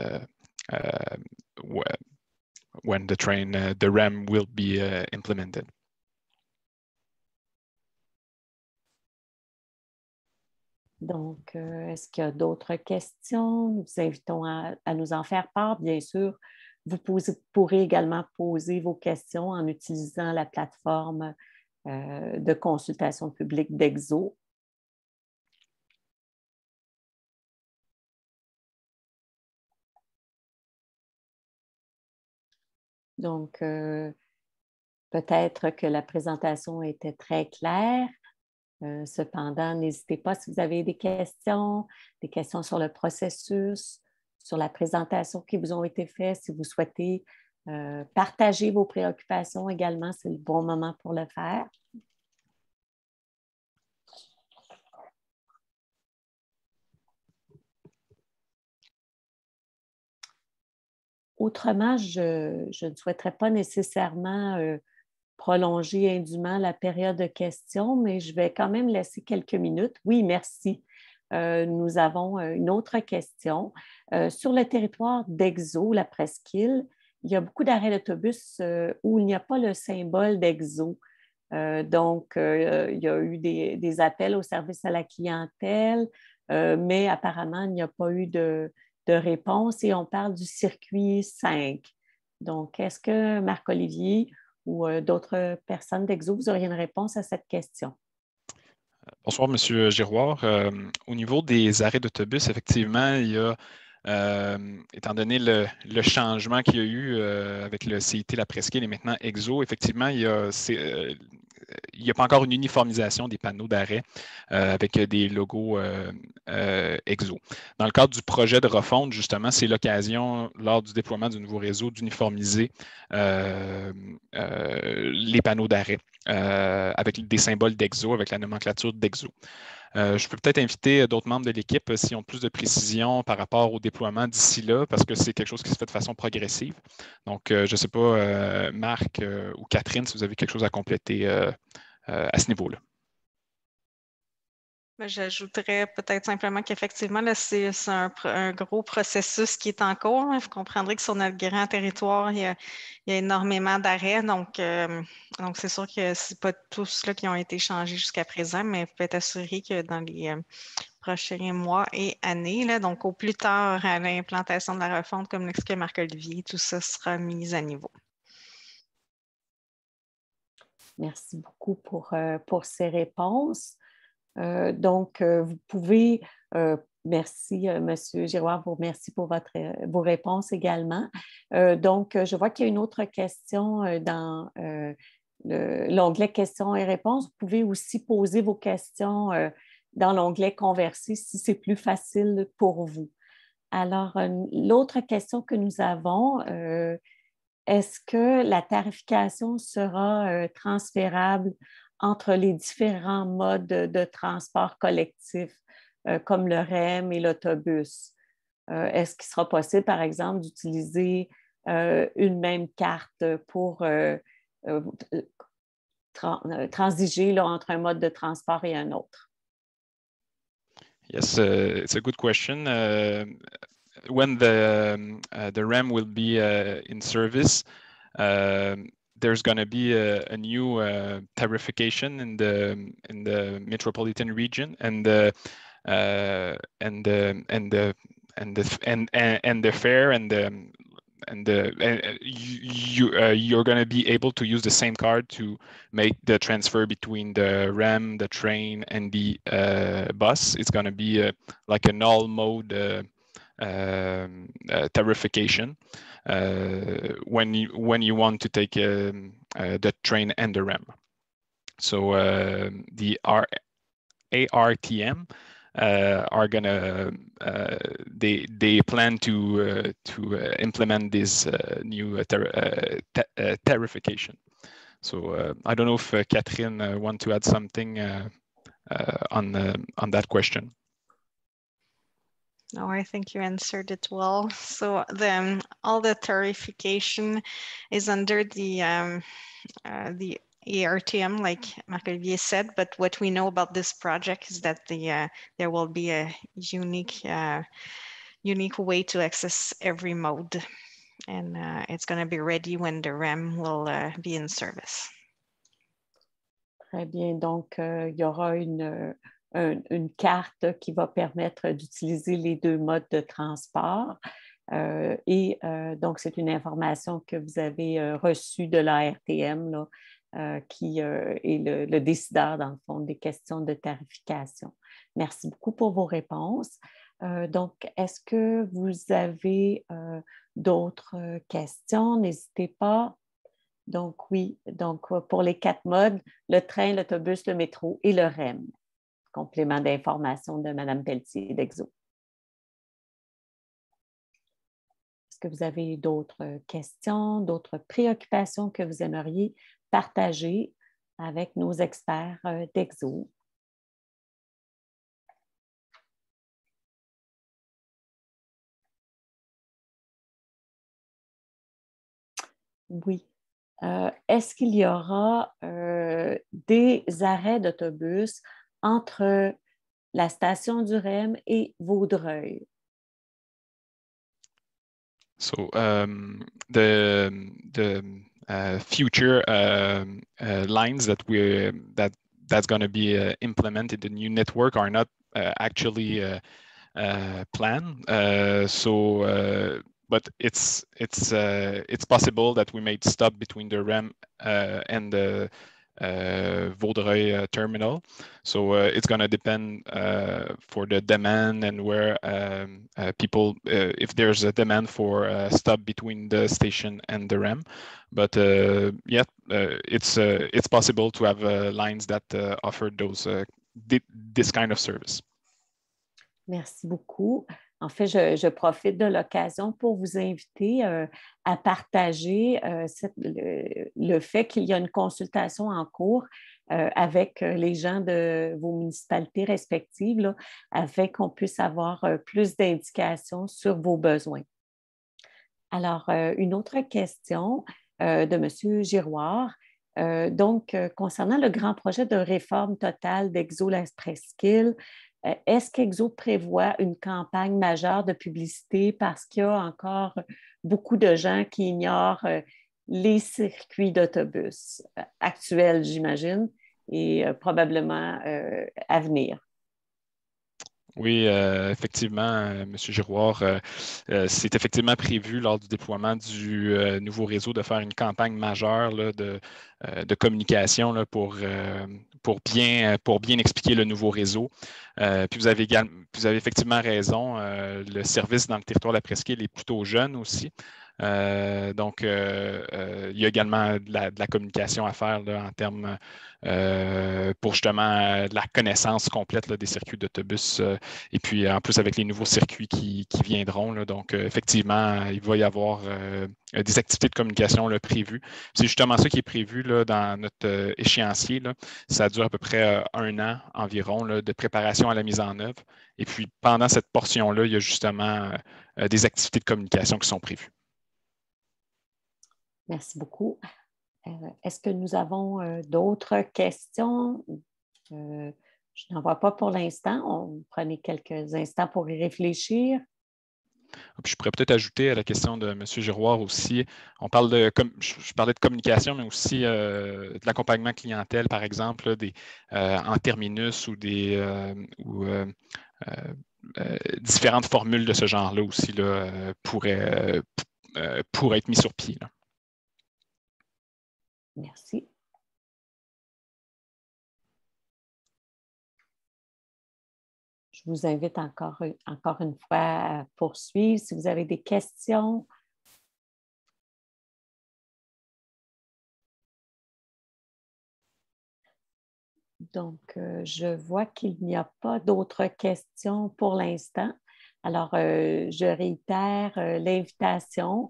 when the REM will be implemented. Donc, est-ce qu'il y a d'autres questions? Nous vous invitons à nous en faire part. Bien sûr, vous pourrez également poser vos questions en utilisant la plateforme de consultation publique d'Exo. Donc, peut-être que la présentation était très claire. Cependant, n'hésitez pas si vous avez des questions sur le processus, sur la présentation qui vous ont été faites, si vous souhaitez partager vos préoccupations également, c'est le bon moment pour le faire. Autrement, je ne souhaiterais pas nécessairement prolonger indûment la période de questions, mais je vais quand même laisser quelques minutes. Oui, merci. Nous avons une autre question. Sur le territoire d'Exo, la presqu'île, il y a beaucoup d'arrêts d'autobus où il n'y a pas le symbole d'Exo. Donc, il y a eu des appels au service à la clientèle, mais apparemment, il n'y a pas eu de réponse et on parle du circuit 5. Donc, est-ce que Marc-Olivier ou d'autres personnes d'Exo, vous auriez une réponse à cette question? Bonsoir, M. Giroir. Au niveau des arrêts d'autobus, effectivement, il y a, étant donné le changement qu'il y a eu avec le CIT La Presqu'île et maintenant Exo, effectivement, il n'y a pas encore une uniformisation des panneaux d'arrêt avec des logos EXO. Dans le cadre du projet de refonte, justement, c'est l'occasion, lors du déploiement du nouveau réseau, d'uniformiser les panneaux d'arrêt avec des symboles d'EXO, avec la nomenclature d'EXO. Je peux peut-être inviter d'autres membres de l'équipe s'ils ont plus de précision par rapport au déploiement d'ici là, parce que c'est quelque chose qui se fait de façon progressive. Donc, je ne sais pas, Marc ou Catherine, si vous avez quelque chose à compléter à ce niveau-là. J'ajouterais peut-être simplement qu'effectivement, c'est un gros processus qui est en cours. Vous comprendrez que sur notre grand territoire, il y a énormément d'arrêts. Donc c'est sûr que ce n'est pas tous là, qui ont été changés jusqu'à présent, mais vous pouvez être assuré que dans les prochains mois et années, là, donc au plus tard à l'implantation de la refonte, comme l'expliquait Marc-Olivier, tout ça sera mis à niveau. Merci beaucoup pour ces réponses. Donc, vous pouvez, merci M. Giroir, merci pour vos réponses également. Donc, je vois qu'il y a une autre question dans l'onglet questions et réponses. Vous pouvez aussi poser vos questions dans l'onglet converser si c'est plus facile pour vous. Alors, l'autre question que nous avons, est-ce que la tarification sera transférable entre les différents modes de transport collectif, comme le REM et l'autobus? Est-ce qu'il sera possible, par exemple, d'utiliser une même carte pour transiger là, entre un mode de transport et un autre? Yes, it's a good question. When the REM will be in service, there's going to be a new tarification in the metropolitan region, and the fare you're going to be able to use the same card to make the transfer between the REM, the train, and the bus. It's going to be like an all mode tarification when you want to take the train and the REM. So the ARTM are gonna they plan to implement this new tarification. So I don't know if Catherine want to add something on that question. No, I think you answered it well. So all the tarification is under the ARTM, like Marc-Olivier said, but what we know about this project is that there will be a unique way to access every mode, and it's going to be ready when the REM will be in service. Très bien, donc il y aura une carte qui va permettre d'utiliser les deux modes de transport. Donc, c'est une information que vous avez reçue de l'ARTM, là, qui est le décideur, dans le fond, des questions de tarification. Merci beaucoup pour vos réponses. Donc, est-ce que vous avez d'autres questions? N'hésitez pas. Donc, oui. Donc, pour les 4 modes, le train, l'autobus, le métro et le REM. Complément d'information de Mme Pelletier d'Exo. Est-ce que vous avez d'autres questions, d'autres préoccupations que vous aimeriez partager avec nos experts d'Exo? Oui. Est-ce qu'il y aura des arrêts d'autobus entre la station du REM et Vaudreuil? So the future lines that's going to be implemented, the new network, are not actually planned. But it's possible that we may stop between the REM and the Vaudreuil terminal. So it's going to depend for the demand and where people, if there's a demand for a stop between the station and the REM. But it's possible to have lines that offer this kind of service. Merci beaucoup. En fait, je profite de l'occasion pour vous inviter à partager le fait qu'il y a une consultation en cours avec les gens de vos municipalités respectives, là, afin qu'on puisse avoir plus d'indications sur vos besoins. Alors, une autre question de M. Giroir. Concernant le grand projet de réforme totale d'Exo la Presqu'île, est-ce qu'Exo prévoit une campagne majeure de publicité parce qu'il y a encore beaucoup de gens qui ignorent les circuits d'autobus actuels, j'imagine, et probablement à venir? Oui, effectivement, M. Giroir, c'est effectivement prévu lors du déploiement du nouveau réseau de faire une campagne majeure là, de communication là, pour bien expliquer le nouveau réseau. Puis vous avez effectivement raison, le service dans le territoire de la Presqu'île est plutôt jeune aussi. Il y a également de la communication à faire là, en termes pour justement la connaissance complète là, des circuits d'autobus et puis en plus avec les nouveaux circuits qui viendront. Là, donc effectivement, il va y avoir des activités de communication là, prévues. C'est justement ça qui est prévu là, dans notre échéancier. Là. Ça dure à peu près 1 an environ là, de préparation à la mise en œuvre. Et puis pendant cette portion-là, il y a justement des activités de communication qui sont prévues. Merci beaucoup. Est-ce que nous avons d'autres questions? Je n'en vois pas pour l'instant. On prenait quelques instants pour y réfléchir. Puis je pourrais peut-être ajouter à la question de M. Giroir aussi, je parlais de communication, mais aussi de l'accompagnement clientèle, par exemple, là, en terminus ou différentes formules de ce genre-là aussi là, pourraient être mis sur pied. Là. Merci. Je vous invite encore une fois à poursuivre si vous avez des questions. Donc, je vois qu'il n'y a pas d'autres questions pour l'instant. Alors, je réitère l'invitation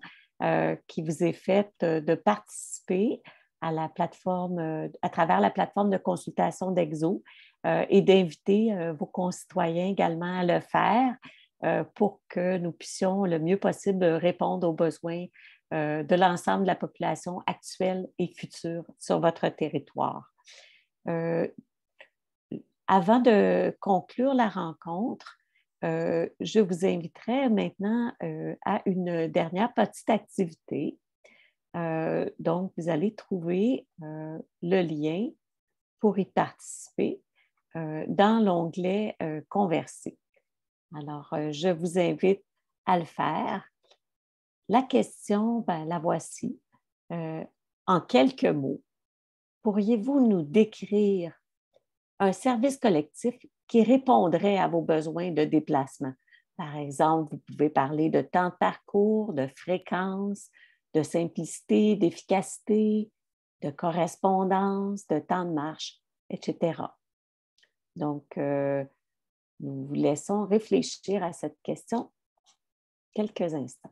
qui vous est faite de participer à la plateforme, à travers la plateforme de consultation d'Exo et d'inviter vos concitoyens également à le faire pour que nous puissions le mieux possible répondre aux besoins de l'ensemble de la population actuelle et future sur votre territoire. Avant de conclure la rencontre, je vous inviterai maintenant à une dernière petite activité. Donc, vous allez trouver le lien pour y participer dans l'onglet « Converser ». Alors, je vous invite à le faire. La question, la voici. En quelques mots, pourriez-vous nous décrire un service collectif qui répondrait à vos besoins de déplacement? Par exemple, vous pouvez parler de temps de parcours, de fréquence, de simplicité, d'efficacité, de correspondance, de temps de marche, etc. Donc, nous vous laissons réfléchir à cette question quelques instants.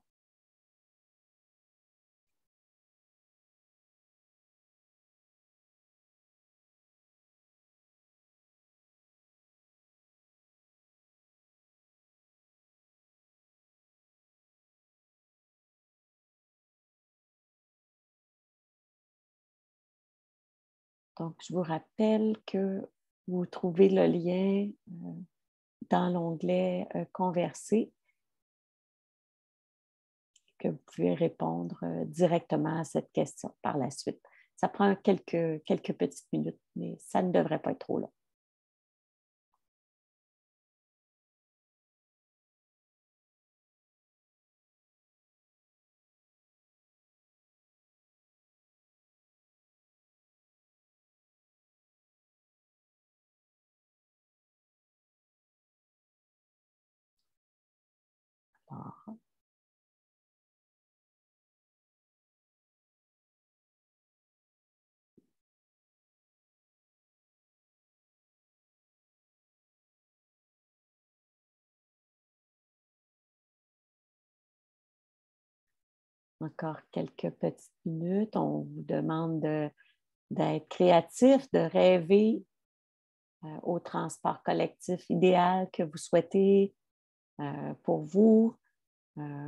Donc, je vous rappelle que vous trouvez le lien dans l'onglet « Converser », que vous pouvez répondre directement à cette question par la suite. Ça prend quelques petites minutes, mais ça ne devrait pas être trop long. encore quelques petites minutes. On vous demande d'être créatif, de rêver au transport collectif idéal que vous souhaitez pour vous,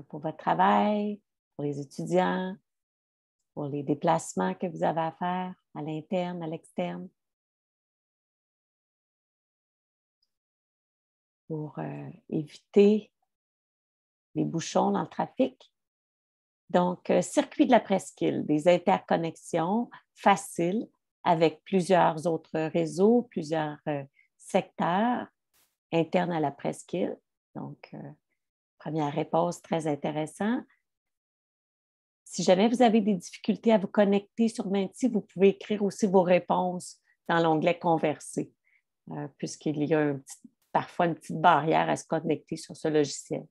pour votre travail, pour les étudiants, pour les déplacements que vous avez à faire à l'interne, à l'externe, pour éviter les bouchons dans le trafic. Donc, circuit de la presqu'île, des interconnexions faciles avec plusieurs autres réseaux, plusieurs secteurs internes à la presqu'île. Donc, première réponse très intéressante. Si jamais vous avez des difficultés à vous connecter sur Menti, vous pouvez écrire aussi vos réponses dans l'onglet « Converser », puisqu'il y a parfois une petite barrière à se connecter sur ce logiciel.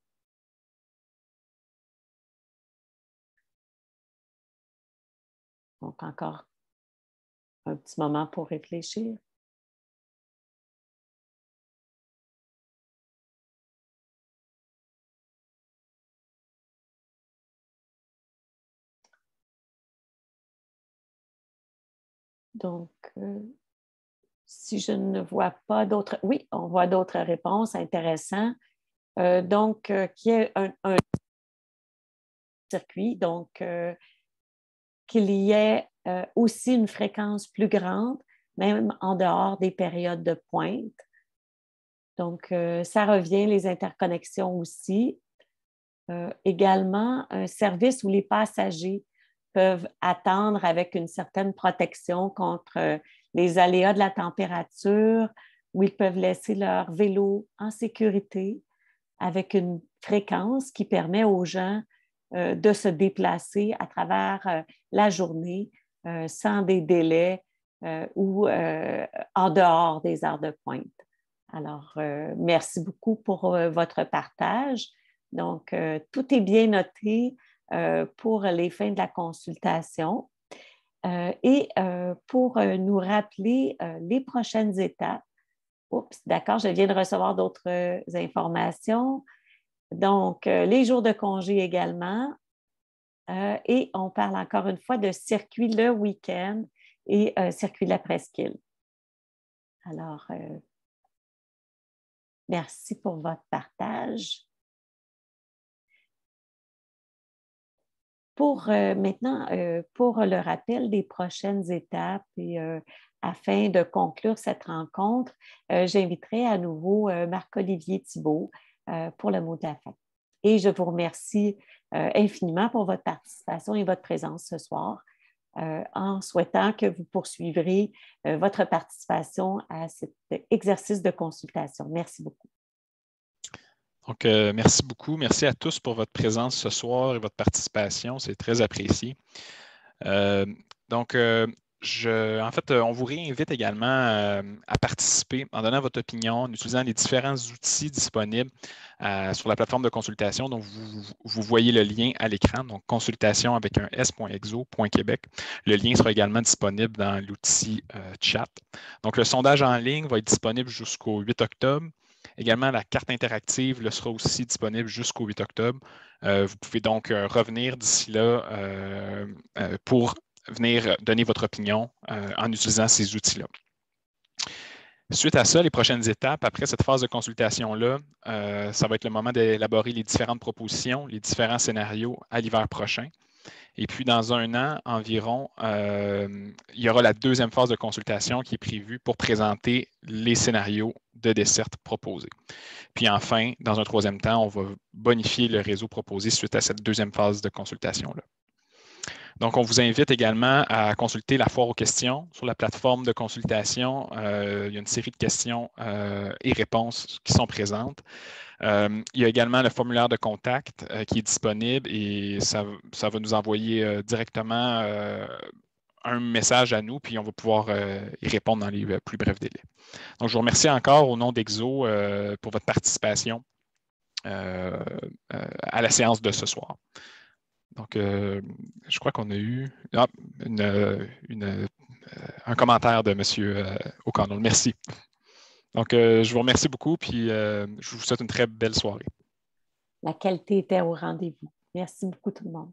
Donc, encore un petit moment pour réfléchir. Donc, si je ne vois pas d'autres... Oui, on voit d'autres réponses intéressantes. Donc, qu'il y ait un circuit, donc qu'il y ait aussi une fréquence plus grande, même en dehors des périodes de pointe. Donc, ça revient, les interconnexions aussi. Également, un service où les passagers peuvent attendre avec une certaine protection contre les aléas de la température, où ils peuvent laisser leur vélo en sécurité avec une fréquence qui permet aux gens de se déplacer à travers la journée sans des délais ou en dehors des heures de pointe. Alors, merci beaucoup pour votre partage. Donc, tout est bien noté pour les fins de la consultation. Et pour nous rappeler les prochaines étapes, oups, d'accord, je viens de recevoir d'autres informations. Donc, les jours de congé également. Et on parle encore une fois de circuit le week-end et circuit de la presqu'île. Alors, merci pour votre partage. Pour maintenant, pour le rappel des prochaines étapes et afin de conclure cette rencontre, j'inviterai à nouveau Marc-Olivier Thibault pour le mot de la fin. Et je vous remercie infiniment pour votre participation et votre présence ce soir, en souhaitant que vous poursuivrez votre participation à cet exercice de consultation. Merci beaucoup. Donc, merci beaucoup. Merci à tous pour votre présence ce soir et votre participation. C'est très apprécié. En fait, on vous réinvite également à participer en donnant votre opinion, en utilisant les différents outils disponibles sur la plateforme de consultation. Donc, vous voyez le lien à l'écran, donc consultation avec un s.exo.québec. Le lien sera également disponible dans l'outil chat. Donc, le sondage en ligne va être disponible jusqu'au 8 octobre. Également, la carte interactive le sera aussi disponible jusqu'au 8 octobre. Vous pouvez donc revenir d'ici là pour venir donner votre opinion en utilisant ces outils-là. Suite à ça, les prochaines étapes, après cette phase de consultation-là, ça va être le moment d'élaborer les différentes propositions, les différents scénarios à l'hiver prochain. Et puis, dans un an environ, il y aura la deuxième phase de consultation qui est prévue pour présenter les scénarios de desserte proposés. Puis enfin, dans un troisième temps, on va bonifier le réseau proposé suite à cette deuxième phase de consultation-là. Donc, on vous invite également à consulter la foire aux questions sur la plateforme de consultation. Il y a une série de questions et réponses qui sont présentes. Il y a également le formulaire de contact qui est disponible et ça va nous envoyer directement un message à nous, puis on va pouvoir y répondre dans les plus brefs délais. Donc, je vous remercie encore au nom d'Exo pour votre participation à la séance de ce soir. Donc, je crois qu'on a eu un commentaire de M. O'Connell. Merci. Donc, je vous remercie beaucoup, puis je vous souhaite une très belle soirée. La qualité était au rendez-vous. Merci beaucoup tout le monde.